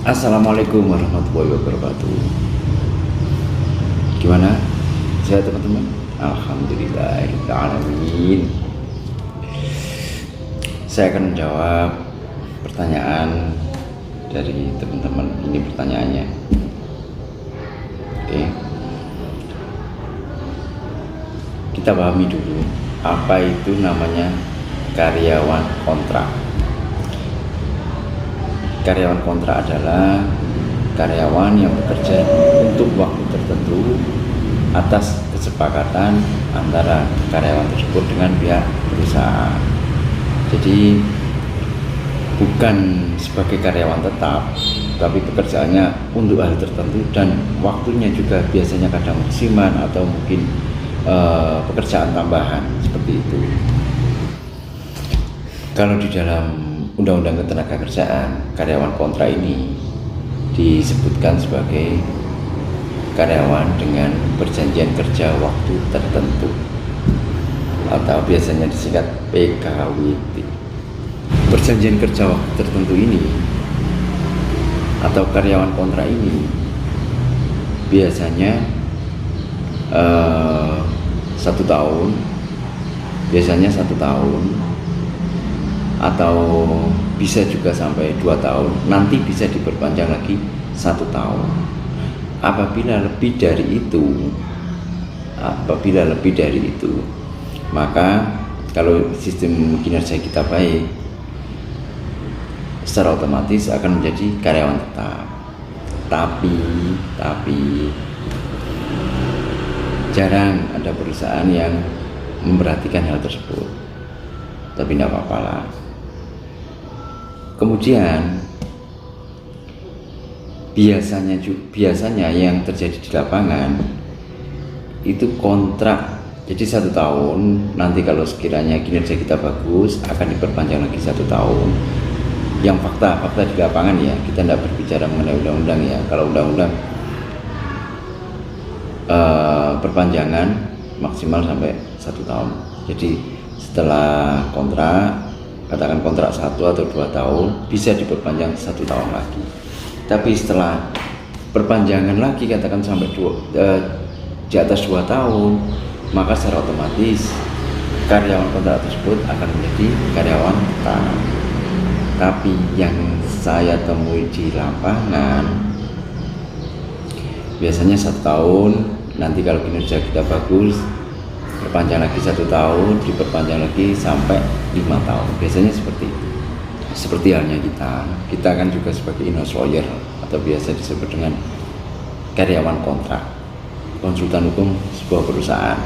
Assalamualaikum warahmatullahi wabarakatuh. Gimana? Sehat teman-teman? Alhamdulillahirrahmanirrahim. Saya akan menjawab pertanyaan dari teman-teman. Ini pertanyaannya. Oke. Kita pahami dulu apa itu namanya karyawan kontrak. Karyawan kontrak adalah karyawan yang bekerja untuk waktu tertentu atas kesepakatan antara karyawan tersebut dengan pihak perusahaan. Jadi bukan sebagai karyawan tetap, tapi pekerjaannya untuk hal tertentu dan waktunya juga biasanya kadang musiman atau mungkin pekerjaan tambahan seperti itu. Kalau di dalam Undang-Undang Ketenagakerjaan, karyawan kontrak ini disebutkan sebagai karyawan dengan perjanjian kerja waktu tertentu atau biasanya disingkat PKWT. Perjanjian kerja waktu tertentu ini atau karyawan kontrak ini biasanya 1 tahun, biasanya 1 tahun atau bisa juga sampai 2 tahun, nanti bisa diperpanjang lagi 1 tahun. Apabila lebih dari itu, maka kalau sistem kinerja kita baik, secara otomatis akan menjadi karyawan tetap. Tapi jarang ada perusahaan yang memperhatikan hal tersebut. Tapi tidak apa-apa lah. Kemudian biasanya yang terjadi di lapangan itu kontrak. Jadi 1 tahun, nanti kalau sekiranya kinerja kita bagus akan diperpanjang lagi 1 tahun. Yang fakta di lapangan ya, kita tidak berbicara mengenai undang-undang ya. Kalau undang-undang perpanjangan maksimal sampai 1 tahun. Jadi setelah kontrak, katakan kontrak 1 atau 2 tahun, bisa diperpanjang 1 tahun lagi. Tapi setelah perpanjangan lagi, katakan sampai di atas 2 tahun, maka secara otomatis karyawan kontrak tersebut akan menjadi karyawan tetap. Tapi yang saya temui di lapangan, biasanya 1 tahun, nanti kalau kinerja kita bagus, perpanjang lagi 1 tahun, diperpanjang lagi sampai 5 tahun. Biasanya seperti itu. Seperti halnya kita kan juga sebagai in-house lawyer atau biasa disebut dengan karyawan kontrak, konsultan hukum sebuah perusahaan.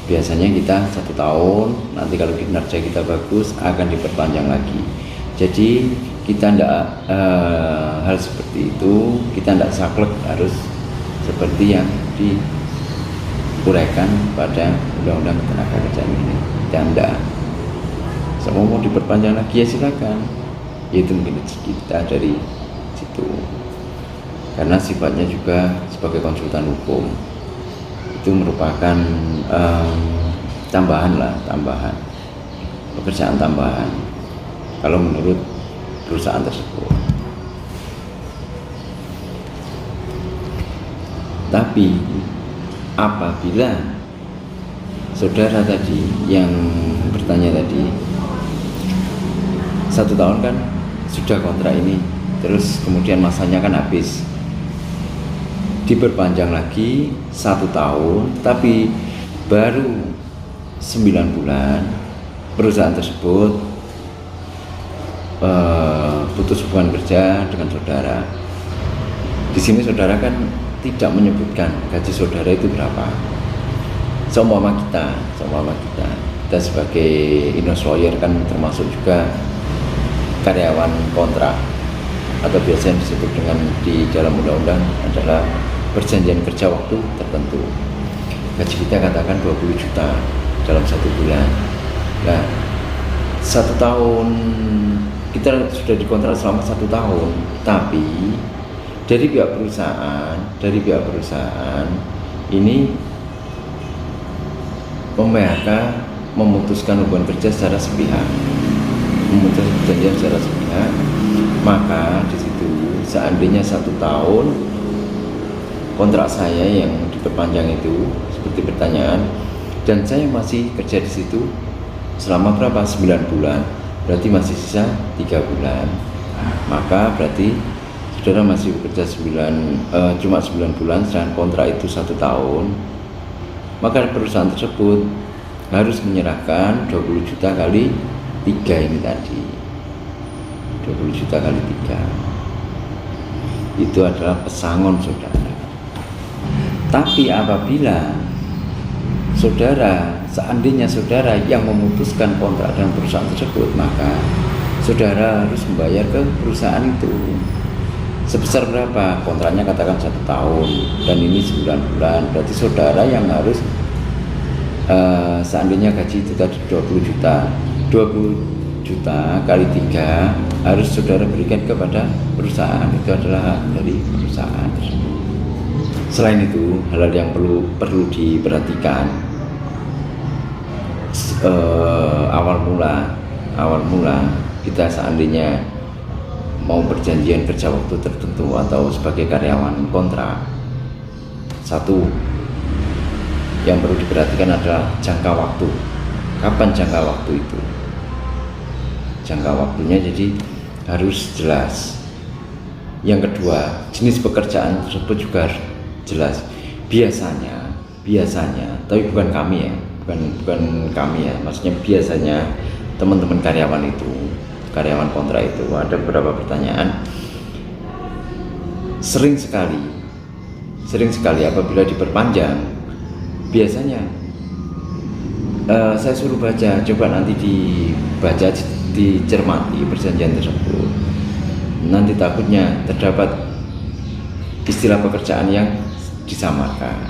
Biasanya kita 1 tahun, nanti kalau kinerja kita bagus akan diperpanjang lagi. Jadi kita tidak hal seperti itu, kita tidak saklek harus seperti yang diuraikan pada Undang-Undang Ketenagakerjaan ini. Tidak. Semua mau diperpanjang lagi ya silakan. Itu mungkin kita dari situ. Karena sifatnya juga sebagai konsultan hukum, itu merupakan tambahan pekerjaan tambahan kalau menurut perusahaan tersebut. Tapi apabila saudara tadi yang bertanya tadi 1 tahun kan sudah kontrak ini, terus kemudian masanya kan habis, diperpanjang lagi 1 tahun, tapi baru 9 bulan perusahaan tersebut putus hubungan kerja dengan saudara. Di sini saudara kan tidak menyebutkan gaji saudara itu berapa. Seumpama kita sebagai in-house lawyer kan termasuk juga karyawan kontrak atau biasa yang disebut dengan di dalam undang-undang adalah perjanjian kerja waktu tertentu. Gaji kita katakan 20 juta dalam 1 bulan. Nah, 1 tahun kita sudah dikontrak selama 1 tahun, tapi dari pihak perusahaan ini memutuskan hubungan kerja secara sepihak, memutuskan perjanjian secara sepihak, maka di situ seandainya 1 tahun kontrak saya yang diperpanjang itu seperti pertanyaan, dan saya masih kerja di situ selama berapa? 9 bulan, berarti masih sisa 3 bulan. Maka berarti saudara masih bekerja cuma 9 bulan, sedangkan kontrak itu 1 tahun. Maka perusahaan tersebut harus menyerahkan 20 juta kali 3 ini tadi. 20 juta kali 3 itu adalah pesangon saudara. Tapi apabila seandainya saudara yang memutuskan kontrak dengan perusahaan tersebut, maka saudara harus membayar ke perusahaan itu sebesar berapa? Kontraknya katakan 1 tahun dan ini 9 bulan, berarti saudara yang harus seandainya gaji itu tadi 20 juta kali 3 harus saudara berikan kepada perusahaan. Itu adalah hak dari perusahaan tersebut. Selain itu, hal-hal yang perlu diperhatikan awal mula kita seandainya mau perjanjian kerja waktu tertentu atau sebagai karyawan kontrak, satu yang perlu diperhatikan adalah jangka waktu. Kapan jangka waktu itu? Jangka waktunya jadi harus jelas. Yang kedua, jenis pekerjaan tersebut juga harus jelas. Biasanya, tapi bukan kami ya, bukan kami ya. Maksudnya biasanya teman-teman karyawan kontrak itu ada beberapa pertanyaan. Sering sekali apabila diperpanjang, biasanya saya suruh baca, coba nanti dibaca, dicermati perjanjian tersebut. Nanti takutnya terdapat istilah pekerjaan yang disamarkan,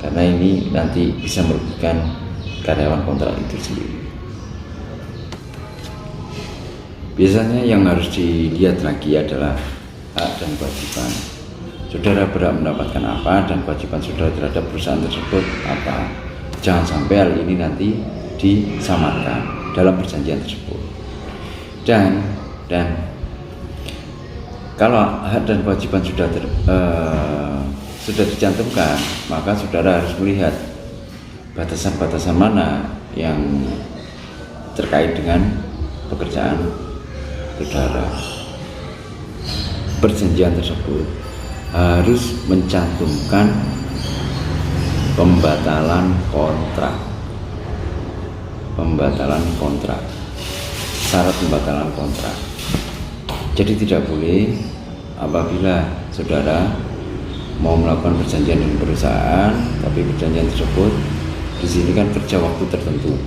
karena ini nanti bisa merugikan karyawan kontrak itu sendiri. Biasanya yang harus dilihat lagi adalah hak dan kewajiban saudara, berhak mendapatkan apa, dan kewajiban saudara terhadap perusahaan tersebut apa. Jangan sampai hal ini nanti disamarkan dalam perjanjian tersebut. Dan kalau hak dan kewajiban sudah dicantumkan, maka saudara harus melihat batasan-batasan mana yang terkait dengan pekerjaan saudara. Perjanjian tersebut harus mencantumkan pembatalan kontrak, syarat pembatalan kontrak. Jadi tidak boleh apabila saudara mau melakukan perjanjian dengan perusahaan, tapi perjanjian tersebut di sini kan kerja waktu tertentu.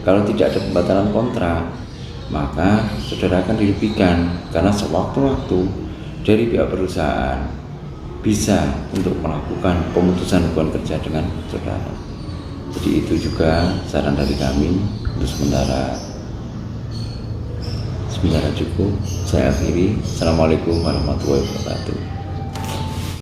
Kalau tidak ada pembatalan kontrak, maka saudara akan dirugikan, karena sewaktu-waktu dari pihak perusahaan bisa untuk melakukan pemutusan hubungan kerja dengan saudara. Jadi itu juga saran dari kami untuk sementara cukup. Saya akhiri. Assalamualaikum warahmatullahi wabarakatuh.